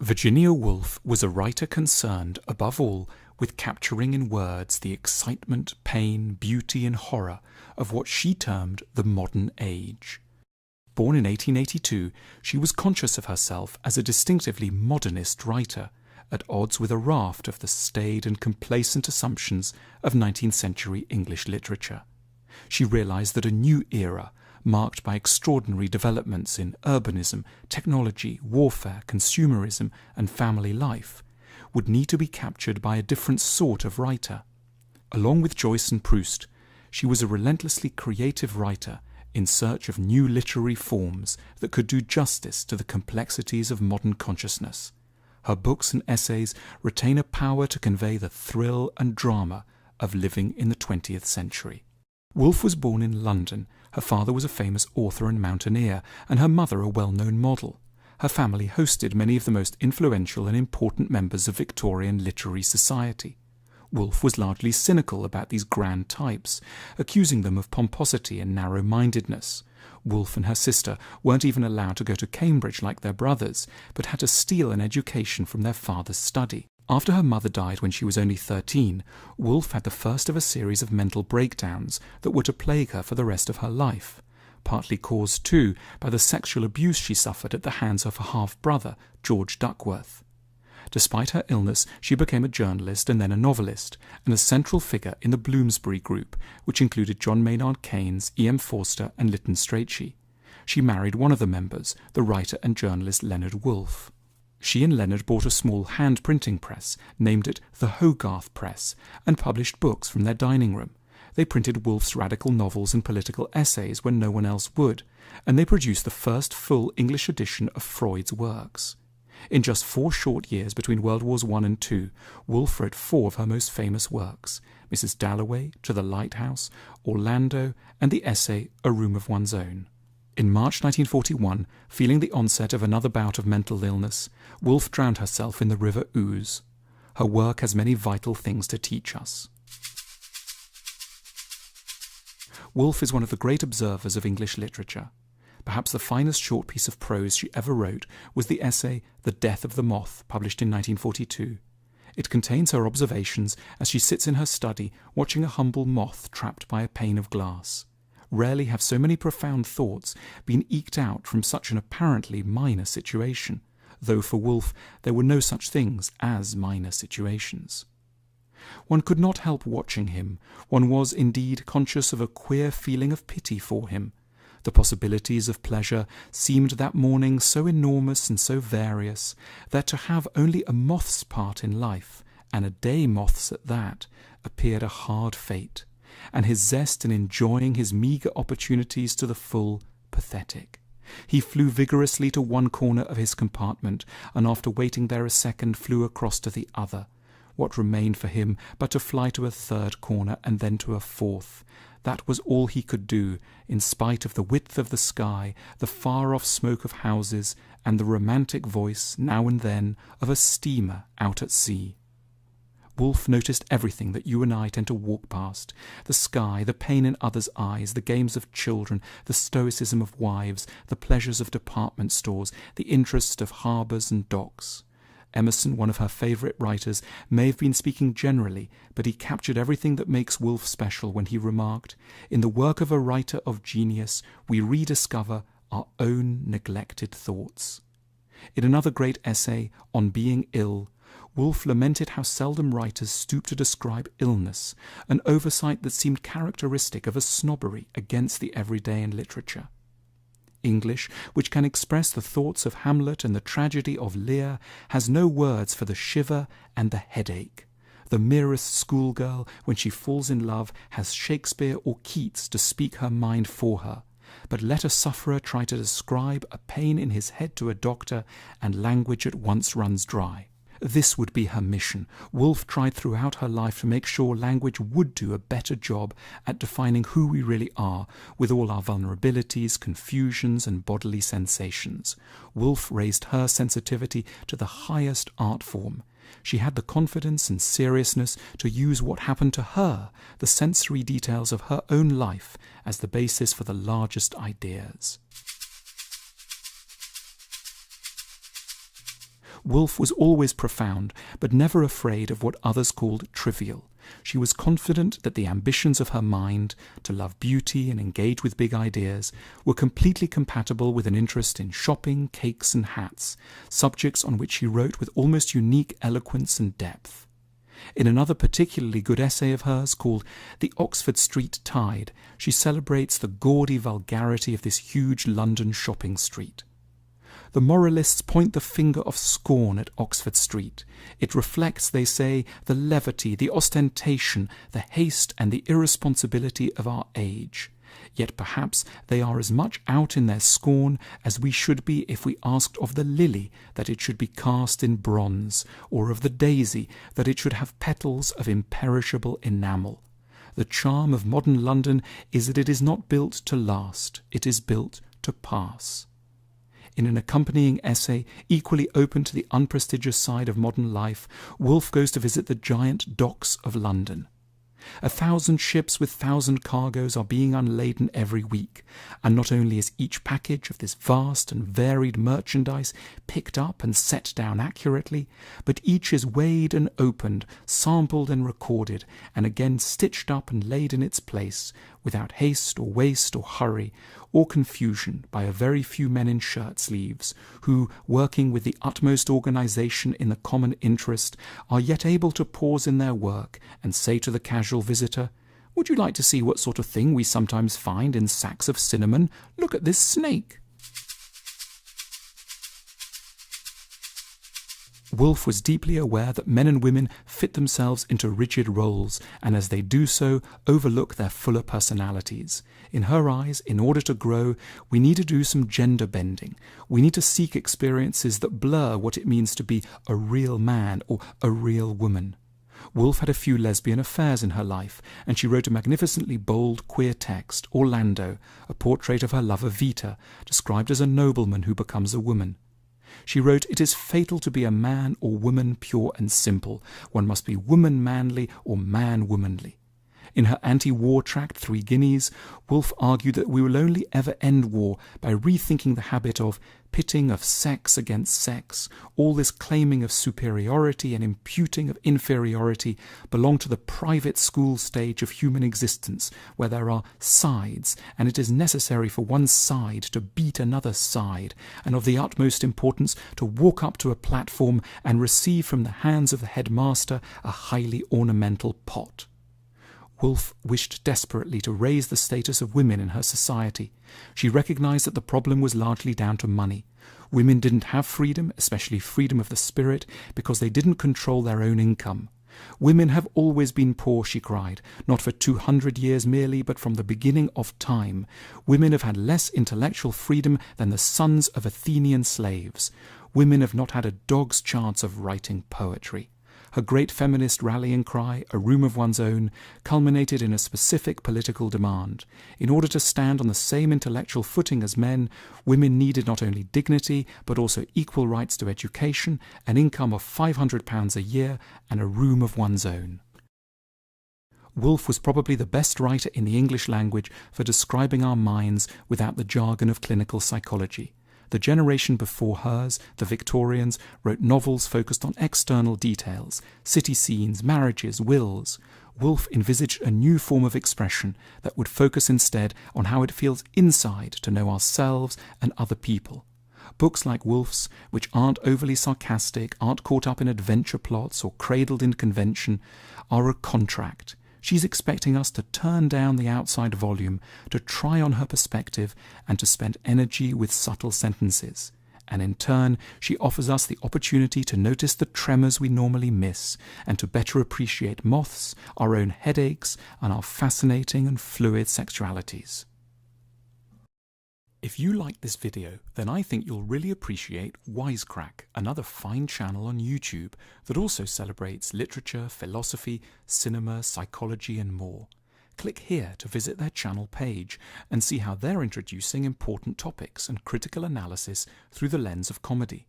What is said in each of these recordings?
Virginia Woolf was a writer concerned, above all, with capturing in words the excitement, pain, beauty and horror of what she termed the modern age. Born in 1882, she was conscious of herself as a distinctively modernist writer, at odds with a raft of the staid and complacent assumptions of 19th century English literature. She realized that a new era, marked by extraordinary developments in urbanism, technology, warfare, consumerism, and family life, would need to be captured by a different sort of writer. Along with Joyce and Proust, she was a relentlessly creative writer in search of new literary forms that could do justice to the complexities of modern consciousness. Her books and essays retain a power to convey the thrill and drama of living in the 20th century. Woolf was born in London. Her father was a famous author and mountaineer, and her mother a well-known model. Her family hosted many of the most influential and important members of Victorian literary society. Woolf was largely cynical about these grand types, accusing them of pomposity and narrow-mindedness. Woolf and her sister weren't even allowed to go to Cambridge like their brothers, but had to steal an education from their father's study. After her mother died when she was only 13, Woolf had the first of a series of mental breakdowns that were to plague her for the rest of her life, partly caused, too, by the sexual abuse she suffered at the hands of her half-brother, George Duckworth. Despite her illness, she became a journalist and then a novelist, and a central figure in the Bloomsbury Group, which included John Maynard Keynes, E. M. Forster, and Lytton Strachey. She married one of the members, the writer and journalist Leonard Woolf. She and Leonard bought a small hand-printing press, named it the Hogarth Press, and published books from their dining room. They printed Woolf's radical novels and political essays when no one else would, and they produced the first full English edition of Freud's works. In just 4 short years between World Wars I and II, Woolf wrote 4 of her most famous works, Mrs. Dalloway, To the Lighthouse, Orlando, and the essay A Room of One's Own. In March 1941, feeling the onset of another bout of mental illness, Woolf drowned herself in the River Ouse. Her work has many vital things to teach us. Woolf is one of the great observers of English literature. Perhaps the finest short piece of prose she ever wrote was the essay The Death of the Moth, published in 1942. It contains her observations as she sits in her study watching a humble moth trapped by a pane of glass. Rarely have so many profound thoughts been eked out from such an apparently minor situation, though for Woolf there were no such things as minor situations. One could not help watching him. One was indeed conscious of a queer feeling of pity for him. The possibilities of pleasure seemed that morning so enormous and so various that to have only a moth's part in life, and a day moth's at that, appeared a hard fate, and his zest in enjoying his meagre opportunities to the full pathetic. He flew vigorously to one corner of his compartment, and after waiting there a second flew across to the other. What remained for him but to fly to a third corner and then to a fourth? That was all he could do, in spite of the width of the sky, the far-off smoke of houses, and the romantic voice, now and then, of a steamer out at sea. Woolf noticed everything that you and I tend to walk past: the sky, the pain in others' eyes, the games of children, the stoicism of wives, the pleasures of department stores, the interest of harbours and docks. Emerson, one of her favourite writers, may have been speaking generally, but he captured everything that makes Woolf special when he remarked, "In the work of a writer of genius, we rediscover our own neglected thoughts." In another great essay, On Being Ill, Woolf lamented how seldom writers stoop to describe illness, an oversight that seemed characteristic of a snobbery against the everyday in literature. English, which can express the thoughts of Hamlet and the tragedy of Lear, has no words for the shiver and the headache. The merest schoolgirl, when she falls in love, has Shakespeare or Keats to speak her mind for her. But let a sufferer try to describe a pain in his head to a doctor, and language at once runs dry. This would be her mission. Woolf tried throughout her life to make sure language would do a better job at defining who we really are, with all our vulnerabilities, confusions, and bodily sensations. Woolf raised her sensitivity to the highest art form. She had the confidence and seriousness to use what happened to her, the sensory details of her own life, as the basis for the largest ideas. Woolf was always profound, but never afraid of what others called trivial. She was confident that the ambitions of her mind, to love beauty and engage with big ideas, were completely compatible with an interest in shopping, cakes and hats, subjects on which she wrote with almost unique eloquence and depth. In another particularly good essay of hers called The Oxford Street Tide, she celebrates the gaudy vulgarity of this huge London shopping street. The moralists point the finger of scorn at Oxford Street. It reflects, they say, the levity, the ostentation, the haste and the irresponsibility of our age. Yet perhaps they are as much out in their scorn as we should be if we asked of the lily that it should be cast in bronze, or of the daisy that it should have petals of imperishable enamel. The charm of modern London is that it is not built to last, it is built to pass. In an accompanying essay, equally open to the unprestigious side of modern life, Woolf goes to visit the giant docks of London. 1,000 ships with 1,000 cargoes are being unladen every week, and not only is each package of this vast and varied merchandise picked up and set down accurately, but each is weighed and opened, sampled and recorded, and again stitched up and laid in its place, without haste or waste or hurry, or confusion by a very few men in shirt sleeves, who, working with the utmost organization in the common interest, are yet able to pause in their work and say to the casual visitor, "Would you like to see what sort of thing we sometimes find in sacks of cinnamon? Look at this snake." Woolf was deeply aware that men and women fit themselves into rigid roles, and as they do so, overlook their fuller personalities. In her eyes, in order to grow, we need to do some gender bending. We need to seek experiences that blur what it means to be a real man or a real woman. Woolf had a few lesbian affairs in her life, and she wrote a magnificently bold, queer text, Orlando, a portrait of her lover Vita, described as a nobleman who becomes a woman. She wrote, "It is fatal to be a man or woman pure and simple. One must be woman-manly or man-womanly." In her anti-war tract, 3 Guineas, Woolf argued that we will only ever end war by rethinking the habit of pitting of sex against sex. All this claiming of superiority and imputing of inferiority belong to the private school stage of human existence, where there are sides, and it is necessary for one side to beat another side, and of the utmost importance to walk up to a platform and receive from the hands of the headmaster a highly ornamental pot. Woolf wished desperately to raise the status of women in her society. She recognized that the problem was largely down to money. Women didn't have freedom, especially freedom of the spirit, because they didn't control their own income. Women have always been poor, she cried, not for 200 years merely, but from the beginning of time. Women have had less intellectual freedom than the sons of Athenian slaves. Women have not had a dog's chance of writing poetry. Her great feminist rallying cry, "A room of one's own," culminated in a specific political demand. In order to stand on the same intellectual footing as men, women needed not only dignity, but also equal rights to education, an income of £500 a year, and a room of one's own. Woolf was probably the best writer in the English language for describing our minds without the jargon of clinical psychology. The generation before hers, the Victorians, wrote novels focused on external details, city scenes, marriages, wills. Woolf envisaged a new form of expression that would focus instead on how it feels inside to know ourselves and other people. Books like Woolf's, which aren't overly sarcastic, aren't caught up in adventure plots or cradled in convention, are a contract. She's expecting us to turn down the outside volume, to try on her perspective, and to spend energy with subtle sentences. And in turn, she offers us the opportunity to notice the tremors we normally miss, and to better appreciate moths, our own headaches, and our fascinating and fluid sexualities. If you liked this video, then I think you'll really appreciate Wisecrack, another fine channel on YouTube that also celebrates literature, philosophy, cinema, psychology and more. Click here to visit their channel page and see how they're introducing important topics and critical analysis through the lens of comedy.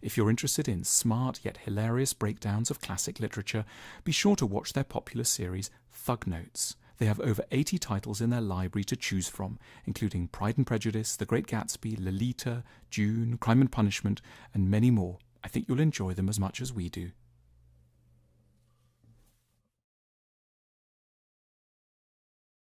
If you're interested in smart yet hilarious breakdowns of classic literature, be sure to watch their popular series Thug Notes. They have over 80 titles in their library to choose from, including Pride and Prejudice, The Great Gatsby, Lolita, Dune, Crime and Punishment, and many more. I think you'll enjoy them as much as we do.